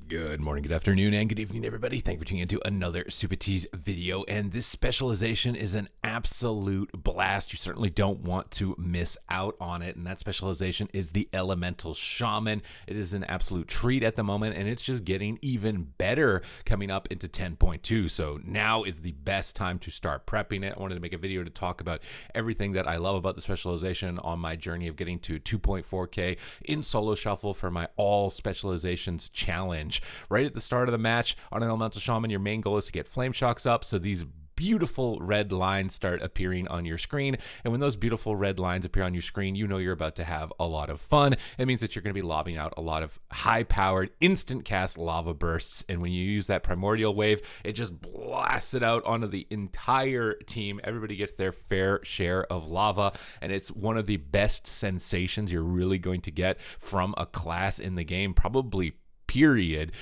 Good morning, good afternoon, and good evening, everybody. Thank you for tuning into another Supatease video. And this specialization is an absolute blast. You certainly don't want to miss out on it. And that specialization is the Elemental Shaman. It is an absolute treat at the moment, and it's just getting even better coming up into 10.2. So now is the best time to start prepping it. I wanted to make a video to talk about everything that I love about the specialization on my journey of getting to 2.4K in solo shuffle for my all specializations challenge. Right at the start of the match on an Elemental Shaman, your main goal is to get flame shocks up, so these beautiful red lines start appearing on your screen. And when those beautiful red lines appear on your screen, you know you're about to have a lot of fun. It means that you're going to be lobbing out a lot of high-powered instant cast lava bursts. And when you use that primordial wave, it just blasts it out onto the entire team. Everybody gets their fair share of lava, and it's one of the best sensations you're really going to get from a class in the game, probably period,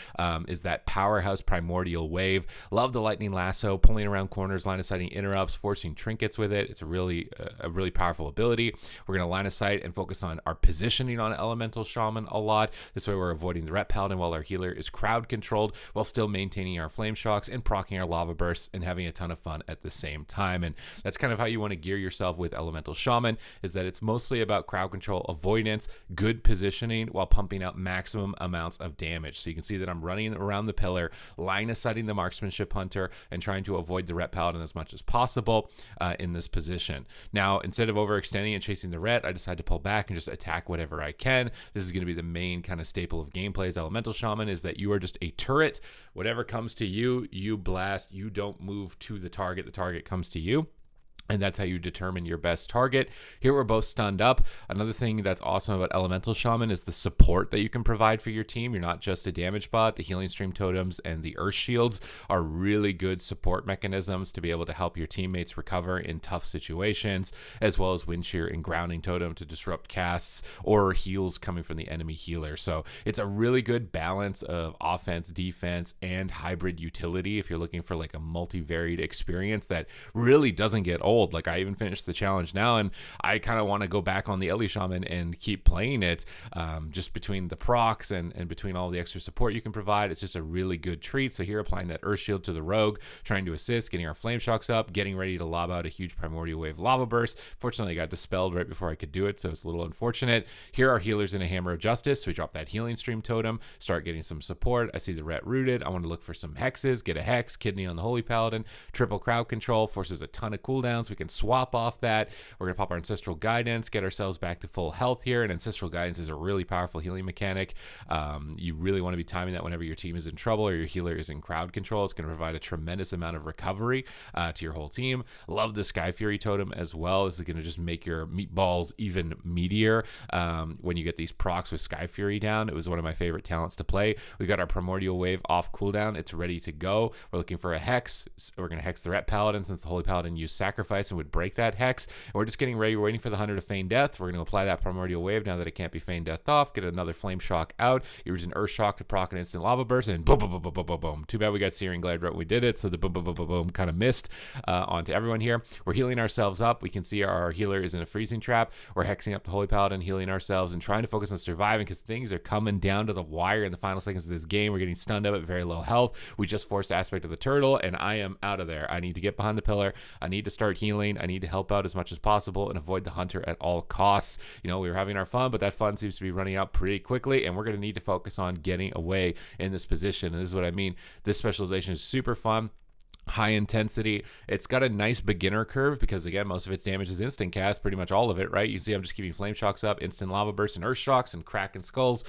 is that powerhouse primordial wave. Love the lightning lasso, pulling around corners, line of sighting interrupts, forcing trinkets with it. It's a really powerful ability. We're going to line of sight and focus on our positioning on Elemental Shaman a lot. This way we're avoiding the Ret Paladin while our healer is crowd controlled, while still maintaining our flame shocks and proccing our lava bursts and having a ton of fun at the same time. And that's kind of how you want to gear yourself with Elemental Shaman, is that it's mostly about crowd control, avoidance, good positioning while pumping out maximum amounts of damage. So you can see that I'm running around the pillar, line of sighting the marksmanship hunter, and trying to avoid the Ret Paladin as much as possible in this position. Now, instead of overextending and chasing the Ret, I decide to pull back and just attack whatever I can. This is going to be the main kind of staple of gameplay as Elemental Shaman, is that you are just a turret. Whatever comes to you, you blast. You don't move to the target comes to you. And that's how you determine your best target. Here we're both stunned up. Another thing that's awesome about Elemental Shaman is the support that you can provide for your team. You're not just a damage bot. The Healing Stream Totems and the Earth Shields are really good support mechanisms to be able to help your teammates recover in tough situations, as well as Wind Shear and Grounding Totem to disrupt casts or heals coming from the enemy healer. So it's a really good balance of offense, defense, and hybrid utility if you're looking for like a multivariate experience that really doesn't get old. Like, I even finished the challenge now, and I kind of want to go back on the Ellie Shaman and keep playing it, just between the procs and between all the extra support you can provide. It's just a really good treat. So here, applying that Earth Shield to the Rogue, trying to assist, getting our Flame Shocks up, getting ready to lob out a huge Primordial Wave Lava Burst. Fortunately, I got dispelled right before I could do it, so it's a little unfortunate. Here, our healers in a Hammer of Justice, so we drop that Healing Stream Totem, start getting some support. I see the Ret rooted. I want to look for some hexes, get a Hex, Kidney on the Holy Paladin, triple crowd control, forces a ton of cooldowns. We can swap off that. We're going to pop our Ancestral Guidance, get ourselves back to full health here. And Ancestral Guidance is a really powerful healing mechanic. You really want to be timing that whenever your team is in trouble or your healer is in crowd control. It's going to provide a tremendous amount of recovery to your whole team. Love the Sky Fury Totem as well. This is going to just make your meatballs even meatier when you get these procs with Sky Fury down. It was one of my favorite talents to play. We got our Primordial Wave off cooldown. It's ready to go. We're looking for a Hex. We're going to Hex the Ret Paladin, since the Holy Paladin used Sacrifice and would break that Hex. And we're just getting ready. We're waiting for the Hunter to feign death. We're going to apply that Primordial Wave now that it can't be feigned death off. Get another Flame Shock out. Use an Earth Shock to proc an instant Lava Burst, and boom, boom, boom, boom, boom, boom, boom. Too bad we got Searing Glade right when we did it, so the boom, boom, boom, boom, boom kind of missed onto everyone here. We're healing ourselves up. We can see our healer is in a freezing trap. We're hexing up the Holy Paladin, healing ourselves, and trying to focus on surviving, because things are coming down to the wire in the final seconds of this game. We're getting stunned up at very low health. We just forced Aspect of the Turtle, and I am out of there. I need to get behind the pillar. I need to start healing. I need to help out as much as possible and avoid the Hunter at all costs. You know, we were having our fun, but that fun seems to be running out pretty quickly, and we're going to need to focus on getting away in this position. And this is what I mean. This specialization is super fun, high intensity. It's got a nice beginner curve because, again, most of its damage is instant cast, pretty much all of it, right? You see I'm just keeping Flame Shocks up, instant Lava Bursts and Earth Shocks and Kraken Skulls,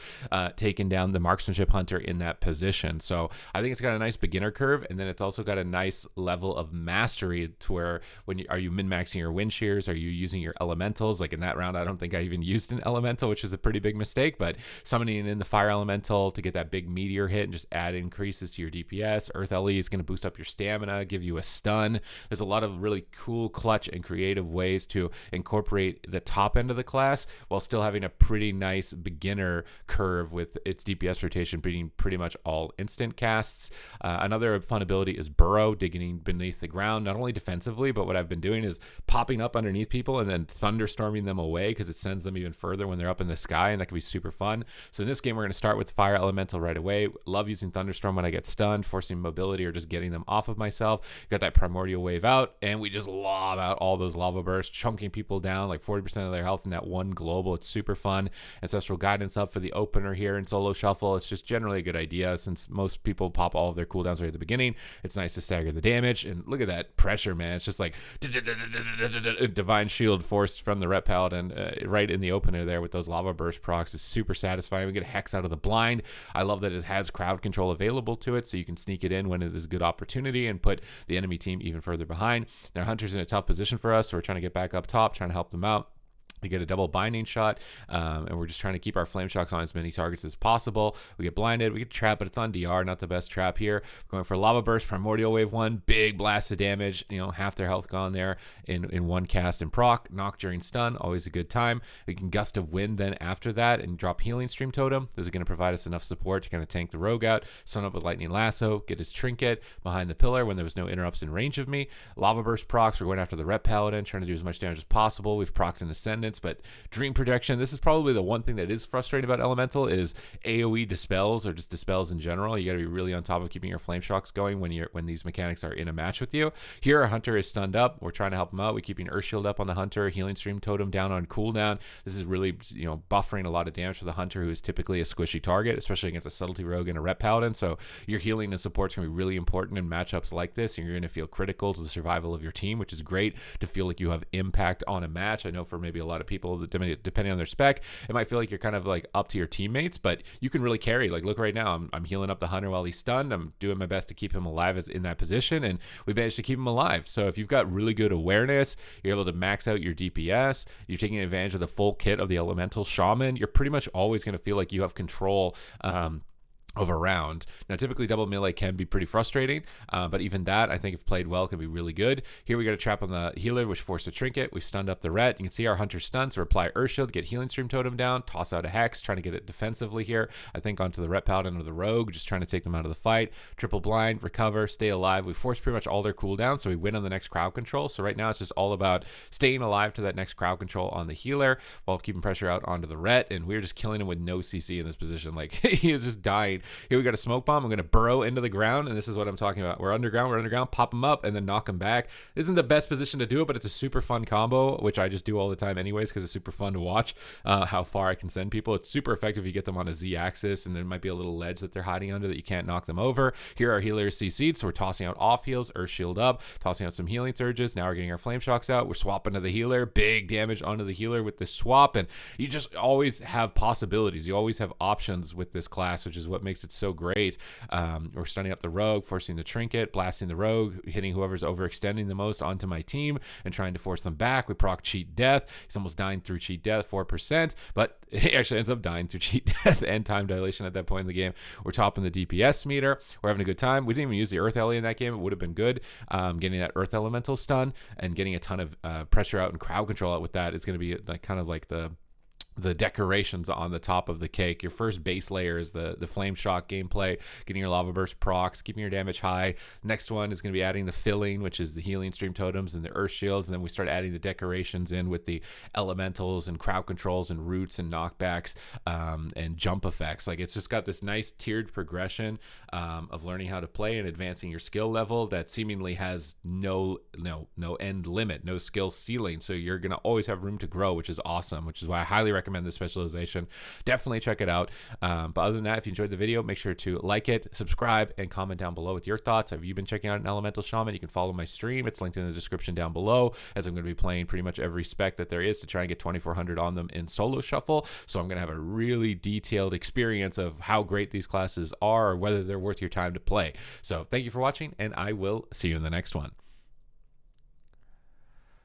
taking down the Marksmanship Hunter in that position. So I think it's got a nice beginner curve, and then it's also got a nice level of mastery to where are you min-maxing your Wind Shears? Are you using your Elementals? Like in that round, I don't think I even used an Elemental, which is a pretty big mistake, but summoning in the Fire Elemental to get that big meteor hit and just add increases to your DPS. Earth LE is going to boost up your stamina stamina, give you a stun. There's a lot of really cool, clutch, and creative ways to incorporate the top end of the class while still having a pretty nice beginner curve with its DPS rotation being pretty much all instant casts. Another fun ability is Burrow, digging beneath the ground, not only defensively, but what I've been doing is popping up underneath people and then thunderstorming them away because it sends them even further when they're up in the sky, and that can be super fun. So in this game, we're going to start with Fire Elemental right away. Love using Thunderstorm when I get stunned, forcing mobility or just getting them off of myself. Got that Primordial Wave out, and we just lob out all those lava bursts, chunking people down like 40% of their health in that one global. It's super fun. Ancestral Guidance up for the opener here in Solo Shuffle. It's just generally a good idea since most people pop all of their cooldowns right at the beginning. It's nice to stagger the damage, and look at that pressure, man. It's just like Divine Shield forced from the Ret Paladin right in the opener there with those lava burst procs is super satisfying. We get Hex out of the blind. I love that it has crowd control available to it, so you can sneak it in when it is a good opportunity and put the enemy team even further behind. Now Hunter's in a tough position for us, so we're trying to get back up top, trying to help them out. We get a double binding shot, and we're just trying to keep our flame shocks on as many targets as possible. We get blinded, we get trapped, but it's on DR, not the best trap here. We're going for Lava Burst, Primordial Wave 1, big blast of damage, half their health gone there in one cast and proc. Knock during stun, always a good time. We can Gust of Wind then after that and drop Healing Stream Totem. This is going to provide us enough support to kind of tank the rogue out. Stun up with Lightning Lasso, get his trinket behind the pillar when there was no interrupts in range of me. Lava Burst procs, we're going after the Ret Paladin, trying to do as much damage as possible. We've procs in Ascendance, but Dream Protection, this is probably the one thing that is frustrating about Elemental is AoE dispels, or just dispels in general. You got to be really on top of keeping your flame shocks going when these mechanics are in a match with you. Here our Hunter is stunned up. We're trying to help him out. We're keeping Earth Shield up on the Hunter, Healing Stream Totem down on cooldown. This is really buffering a lot of damage for the Hunter, who is typically a squishy target, especially against a Subtlety Rogue and a Ret Paladin. So your healing and support's going to be really important in matchups like this, and you're going to feel critical to the survival of your team, which is great to feel like you have impact on a match. I know for maybe a lot of people that depending on their spec, it might feel like you're kind of like up to your teammates, but you can really carry. Like, look right now, I'm healing up the Hunter while he's stunned. I'm doing my best to keep him alive in that position, and we managed to keep him alive. So if you've got really good awareness, you're able to max out your DPS, you're taking advantage of the full kit of the Elemental Shaman, you're pretty much always going to feel like you have control of a round. Now, typically double melee can be pretty frustrating, but even that, I think if played well, can be really good. Here we got a trap on the healer, which forced a trinket. We've stunned up the Ret. You can see our Hunter stuns, so apply Earth Shield, get Healing Stream Totem down, toss out a Hex, trying to get it defensively here. I think onto the Ret Paladin or the Rogue, just trying to take them out of the fight. Triple blind, recover, stay alive. We force pretty much all their cooldowns, so we win on the next crowd control. So right now, it's just all about staying alive to that next crowd control on the healer while keeping pressure out onto the Ret, and we're just killing him with no CC in this position. Like, he is just dying. Here we got a smoke bomb. I'm going to burrow into the ground, and this is what I'm talking about. We're underground, pop them up, and then knock them back. This isn't the best position to do it, but it's a super fun combo, which I just do all the time anyways because it's super fun to watch how far I can send people. It's super effective if you get them on a Z-axis, and there might be a little ledge that they're hiding under that you can't knock them over. Here our healers CC'd, so we're tossing out off heals, Earth Shield up, tossing out some healing surges. Now we're getting our flame shocks out. We're swapping to the healer. Big damage onto the healer with the swap, and you just always have possibilities. You always have options with this class, which is what makes it so great. We're stunning up the Rogue, forcing the trinket, blasting the Rogue, hitting whoever's overextending the most onto my team and trying to force them back. We proc Cheat Death. He's almost dying through Cheat Death, 4%, but he actually ends up dying through Cheat Death and Time Dilation at that point in the game. We're topping the DPS meter. We're having a good time. We didn't even use the Earth Ellie in that game. It would have been good. Getting that Earth Elemental stun and getting a ton of pressure out and crowd control out with that is going to be like kind of like the decorations on the top of the cake. Your first base layer is the flame shock gameplay, getting your lava burst procs, keeping your damage high. Next one is going to be adding the filling, which is the healing stream totems and the earth shields, and then we start adding the decorations in with the elementals and crowd controls and roots and knockbacks and jump effects. Like, it's just got this nice tiered progression of learning how to play and advancing your skill level that seemingly has no end limit, no skill ceiling. So you're going to always have room to grow, which is awesome, which is why I highly recommend this specialization. Definitely check it out. But other than that, if you enjoyed the video, make sure to like it, subscribe, and comment down below with your thoughts. Have you been checking out an Elemental Shaman? You can follow my stream. It's linked in the description down below, as I'm going to be playing pretty much every spec that there is to try and get 2400 on them in Solo Shuffle. So I'm going to have a really detailed experience of how great these classes are or whether they're worth your time to play. So thank you for watching, and I will see you in the next one.